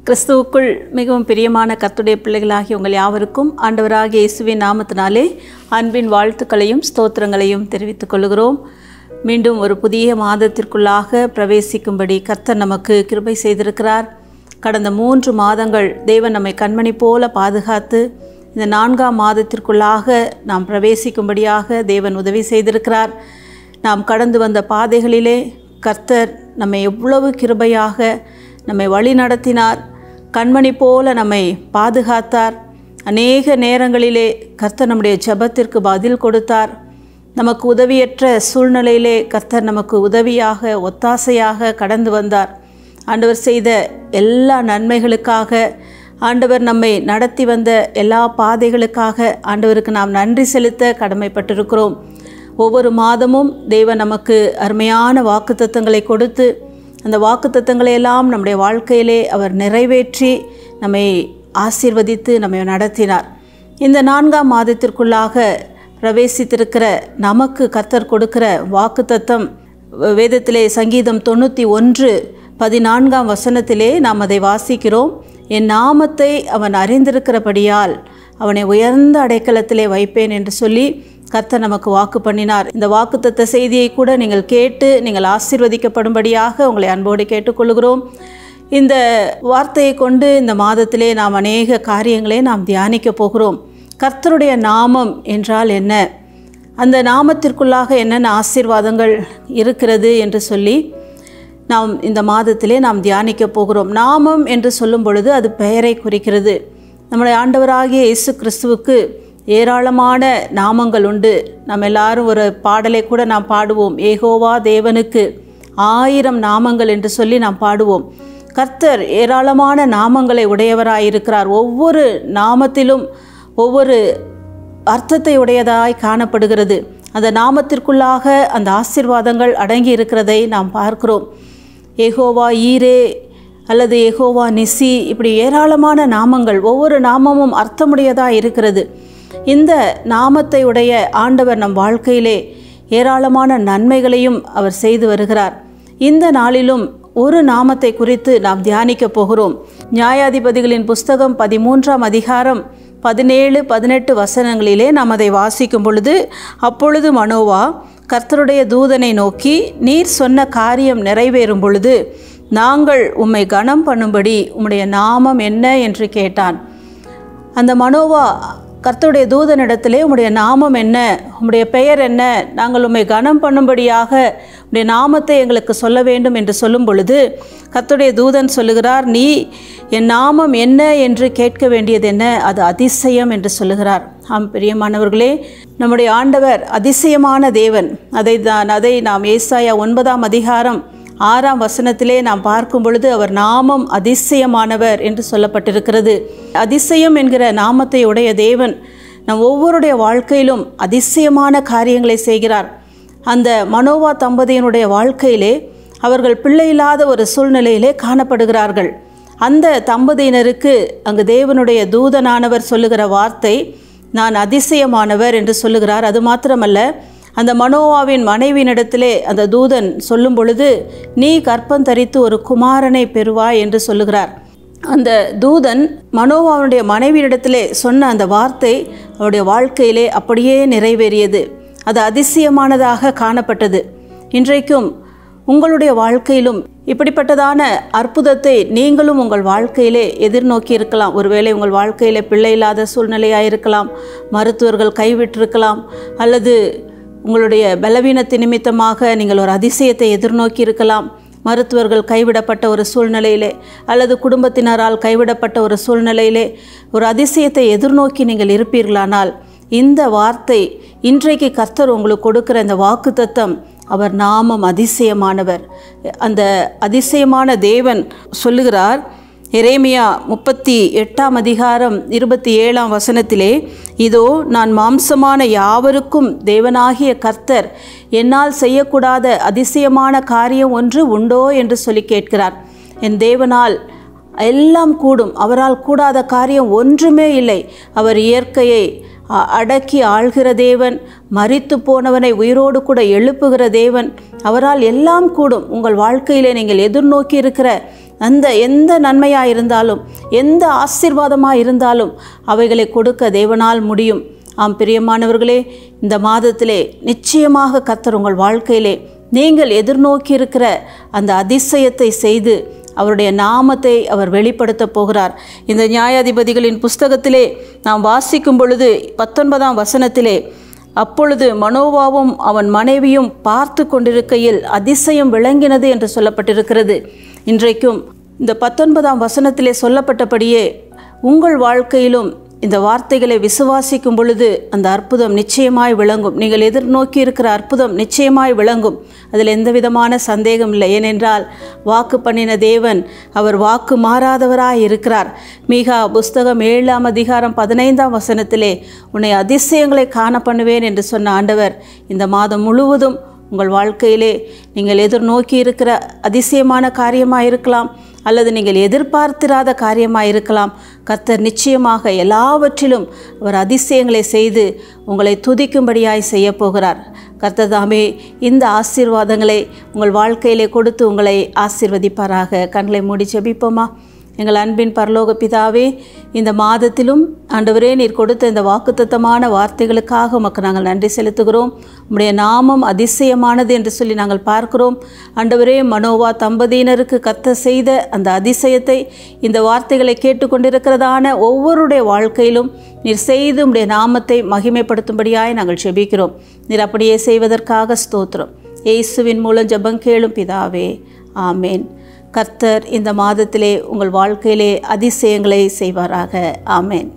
கிறிஸ்துவுக்குள் மிகவும் பிரியமான கர்த்தருடைய பிள்ளைகளாகிய உங்கள் யாவருக்கும் ஆண்டவராகிய இயேசுவின் நாமத்தினாலே அன்பின் வாழ்த்துக்களையும் ஸ்தோத்திரங்களையும் தெரிவித்துக் கொள்கிறோம். மீண்டும் ஒரு புதிய மாதத்திற்குள்ளாக பிரவேசிக்கும்படி கர்த்தர் நமக்கு கிருபை செய்திருக்கிறார். கடந்த 3 மாதங்கள் தேவன் நம்மை கண்மணி போல பாதுகாத்து இந்த 4ஆம் மாதத்திற்குள்ளாக நாம் பிரவேசிக்கும்படியாக தேவன் உதவி செய்திருக்கிறார். நாம் கடந்து வந்த பாதைகளிலே கர்த்தர் நம்மை எவ்வளவு கிருபையாக நம்மை வழி நடத்தினார். கண்மணி போல நம்மை பாதுகாத்தார். அநேக நேரங்களிலே கர்த்தர் நம்முடைய ஜெபத்திற்கு பதில் கொடுத்தார். நமக்கு உதவியற்ற சூழ்நிலையிலே கர்த்தர் நமக்கு உதவியாக ஒத்தாசையாக கடந்து வந்தார். ஆண்டவர் செய்த எல்லா நன்மைகளுக்காக, ஆண்டவர் நம்மை நடத்தி வந்த எல்லா பாதைகளுக்காக ஆண்டவருக்கு நாம் நன்றி செலுத்த கடமைப்பட்டிருக்கிறோம். ஒவ்வொரு மாதமும் தேவன் நமக்கு அருமையான வாக்குத்தத்தங்களை கொடுத்து அந்த வாக்குத்தத்தங்களை எல்லாம் நம்முடைய வாழ்க்கையிலே அவர் நிறைவேற்றி நம்மை ஆசீர்வதித்து நம்மை நடத்தினார். இந்த 4ஆம் மாதத்திற்குள்ளாக பிரவேசித்திருக்கிற நமக்கு கர்த்தர் கொடுக்கிற வாக்குத்தத்தம் வேதத்திலே சங்கீதம் 91:14 வசனத்திலே நாம் அதை வாசிக்கிறோம். என் நாமத்தை அவன் அறிந்திருக்கிறபடியால் அவனை உயர்ந்த அடைக்கலத்திலே வைப்பேன் என்று சொல்லி கர்த்தர் நமக்கு வாக்கு பண்ணினார். இந்த வாக்குத்தத்த செய்தியை கூட நீங்கள் கேட்டு நீங்கள் ஆசீர்வதிக்கப்படும்படியாக உங்களை அன்போடு கேட்டுக்கொள்கிறோம். இந்த வார்த்தையை கொண்டு இந்த மாதத்திலே நாம் அநேக காரியங்களை நாம் தியானிக்க போகிறோம். கர்த்தருடைய நாமம் என்றால் என்ன, அந்த நாமத்திற்குள்ளாக என்னென்ன ஆசீர்வாதங்கள் இருக்கிறது என்று சொல்லி நாம் இந்த மாதத்திலே நாம் தியானிக்க போகிறோம். நாமம் என்று சொல்லும் பொழுது அது பெயரை குறிக்கிறது. நம்முடைய ஆண்டவராகிய இயேசு கிறிஸ்துவுக்கு ஏராளமான நாமங்கள் உண்டு. நம்ம எல்லாரும் ஒரு பாடலை கூட நாம் பாடுவோம், ஏகோவா தேவனுக்கு 1000 நாமங்கள் என்று சொல்லி நாம் பாடுவோம். கர்த்தர் ஏராளமான நாமங்களை உடையவராயிருக்கிறார். ஒவ்வொரு நாமத்திலும் ஒவ்வொரு அர்த்தத்தை உடையதாய் காணப்படுகிறது. அந்த நாமத்திற்குள்ளாக அந்த ஆசீர்வாதங்கள் அடங்கி இருக்கிறதை நாம் பார்க்கிறோம். ஏகோவா ஈரே அல்லது ஏகோவா நிசி, இப்படி ஏராளமான நாமங்கள், ஒவ்வொரு நாமமும் அர்த்தமுடையதாக இருக்கிறது. இந்த நாமத்தை உடைய ஆண்டவர் நம் வாழ்க்கையிலே ஏராளமான நன்மைகளையும் அவர் செய்து வருகிறார். இந்த நாளிலும் ஒரு நாமத்தை குறித்து நாம் தியானிக்க போகிறோம். நியாயாதிபதிகளின் புஸ்தகம் 13ஆம் அதிகாரம் 17-18 வசனங்களிலே நாம் அதை வாசிக்கும் பொழுது, அப்பொழுது மனோவா கர்த்தருடைய தூதனை நோக்கி, நீர் சொன்ன காரியம் நிறைவேறும் பொழுது நாங்கள் உம்மை கனம் பண்ணும்படி உம்முடைய நாமம் என்ன என்று கேட்டான். அந்த மனோவா கர்த்தருடைய தூதனிடத்திலே உம்முடைய நாமம் என்ன, உம்முடைய பெயர் என்ன, நாங்கள் உம்மை கனம் பண்ணும்படியாக உம்முடைய நாமத்தை எங்களுக்கு சொல்ல வேண்டும் என்று சொல்லும் பொழுது கர்த்தருடைய தூதன் சொல்லுகிறார், நீ என் நாமம் என்ன என்று கேட்க வேண்டியது என்ன, அது அதிசயம் என்று சொல்லுகிறார். ஆம் பிரியமானவர்களே, நம்முடைய ஆண்டவர் அதிசயமான தேவன். அதை நாம் ஏசாயா 9ஆம் அதிகாரம் 6ஆம் வசனத்திலே நாம் பார்க்கும் பொழுது அவர் நாமம் அதிசயமானவர் என்று சொல்லப்பட்டிருக்கிறது. அதிசயம் என்கிற நாமத்தை உடைய தேவன் நம் ஒவ்வொருடைய வாழ்க்கையிலும் அதிசயமான காரியங்களை செய்கிறார். அந்த மனோவா தம்பதியினுடைய வாழ்க்கையிலே அவர்கள் பிள்ளை இல்லாத ஒரு சூழ்நிலையிலே காணப்படுகிறார்கள். அந்த தம்பதியினருக்கு அங்கு தேவனுடைய தூதனானவர் சொல்லுகிற வார்த்தை, நான் அதிசயமானவர் என்று சொல்லுகிறார். அது மாத்திரமல்ல, அந்த மனோவாவின் மனைவியினிடத்திலே அந்த தூதன் சொல்லும் பொழுது, நீ கர்ப்பம் தரித்து ஒரு குமாரனை பெறுவாய் என்று சொல்லுகிறார். அந்த தூதன் மனோவாவுடைய மனைவியினிடத்திலே சொன்ன அந்த வார்த்தை அவருடைய வாழ்க்கையிலே அப்படியே நிறைவேறியது. அது அதிசயமானதாக காணப்பட்டது. இன்றைக்கும் உங்களுடைய வாழ்க்கையிலும் இப்படிப்பட்டதான அற்புதத்தை நீங்களும் உங்கள் வாழ்க்கையிலே எதிர்நோக்கி இருக்கலாம். ஒருவேளை உங்கள் வாழ்க்கையிலே பிள்ளை இல்லாத சூழ்நிலையாக இருக்கலாம், மருத்துவர்கள் கைவிட்டிருக்கலாம், அல்லது உங்களுடைய பலவீனத்தின் நிமித்தமாக நீங்கள் ஒரு அதிசயத்தை எதிர்நோக்கி இருக்கலாம். மருத்துவர்கள் கைவிடப்பட்ட ஒரு சூழ்நிலையிலே அல்லது குடும்பத்தினரால் கைவிடப்பட்ட ஒரு சூழ்நிலையிலே ஒரு அதிசயத்தை எதிர்நோக்கி நீங்கள் இருப்பீர்களானால், இந்த வார்த்தை இன்றைக்கு கர்த்தர் உங்களுக்கு கொடுக்கிற இந்த வாக்குத்தத்தம், அவர் நாமம் அதிசயமானவர். அந்த அதிசயமான தேவன் சொல்லுகிறார். எரேமியா 38ஆம் அதிகாரம் 27ஆம் வசனத்திலே, இதோ நான் மாம்சமான யாவருக்கும் தேவனாகிய கர்த்தர், என்னால் செய்யக்கூடாத அதிசயமான காரியம் ஒன்று உண்டோ என்று சொல்லி கேட்கிறார். என் தேவனால் எல்லாம் கூடும், அவரால் கூடாத காரியம் ஒன்றுமே இல்லை. அவர் இயற்கையை அடக்கி ஆள்கிற தேவன், மரித்து போனவனை உயிரோடு கூட எழுப்புகிற தேவன், அவரால் எல்லாம் கூடும். உங்கள் வாழ்க்கையிலே நீங்கள் எதிர்நோக்கி இருக்கிற எந்த நன்மையாக இருந்தாலும், எந்த ஆசீர்வாதமாக இருந்தாலும் அவைகளை கொடுக்க தேவனால் முடியும். ஆம் பிரியமானவர்களே, இந்த மாதத்திலே நிச்சயமாக கர்த்தர் உங்கள் வாழ்க்கையிலே நீங்கள் எதிர்நோக்கி இருக்கிற அந்த அதிசயத்தை செய்து அவருடைய நாமத்தை அவர் வெளிப்படுத்த போகிறார். இந்த நியாயாதிபதிகளின் புஸ்தகத்திலே நாம் வாசிக்கும் பொழுது 19ஆம் வசனத்திலே, அப்பொழுது மனோவாவும் அவன் மனைவியும் பார்த்து கொண்டிருக்கையில் அதிசயம் விளங்கினது என்று சொல்லப்பட்டிருக்கிறது. இன்றைக்கும் இந்த 19ஆம் வசனத்திலே சொல்லப்பட்டபடியே உங்கள் வாழ்க்கையிலும் இந்த வார்த்தைகளை விசுவாசிக்கும் பொழுது அந்த அற்புதம் நிச்சயமாய் விளங்கும். நீங்கள் எதிர்நோக்கி இருக்கிற அற்புதம் நிச்சயமாய் விளங்கும். அதில் எந்த விதமான சந்தேகம் இல்லை. ஏனென்றால் வாக்கு பண்ணின தேவன் அவர் வாக்கு மாறாதவராய் இருக்கிறார். மீகா புஸ்தகம் 7ஆம் அதிகாரம் 15ஆம் வசனத்திலே, உன்னை அதிசயங்களை காண பண்ணுவேன் என்று சொன்ன ஆண்டவர் இந்த மாதம் முழுவதும் உங்கள் வாழ்க்கையிலே நீங்கள் எதிர்நோக்கி இருக்கிற அதிசயமான காரியமாக இருக்கலாம், அல்லது நீங்கள் எதிர்பார்த்திராத காரியமாக இருக்கலாம். கர்த்தர் நிச்சயமாக எல்லாவற்றிலும் அவர் அதிசயங்களை செய்து உங்களை துதிக்கும்படியாய் செய்ய போகிறார். கர்த்தர் தாமே இந்த ஆசீர்வாதங்களை உங்கள் வாழ்க்கையிலே கொடுத்து உங்களை ஆசீர்வதிப்பாராக. கண்களை மூடி ஜெபிப்போமா? எங்கள் அன்பின் பரலோக பிதாவே, இந்த மாதத்திலும் ஆண்டவரே நீர் கொடுத்த இந்த வாக்குத்தத்தமான வார்த்தைகளுக்காக உமக்கு நாங்கள் நன்றி செலுத்துகிறோம். உம்முடைய நாமம் அதிசயமானது என்று சொல்லி நாங்கள் பார்க்கிறோம். ஆண்டவரே, மனோவா தம்பதியினருக்கு கர்த்தர் செய்த அந்த அதிசயத்தை இந்த வார்த்தைகளை கேட்டுக்கொண்டிருக்கிறதான ஒவ்வொருடைய வாழ்க்கையிலும் நீர் செய்து உம்முடைய நாமத்தை மகிமைப்படுத்தும்படியாய் நாங்கள் ஜெபிக்கிறோம். நீர் அப்படியே செய்வதற்காக ஸ்தோத்திரம். இயேசுவின் மூலம் ஜெபம் கேளும் பிதாவே, ஆமேன். கர்த்தர் இந்த மாதத்திலே உங்கள் வாழ்க்கையிலே அதிசயங்களை செய்வாராக. ஆமேன்.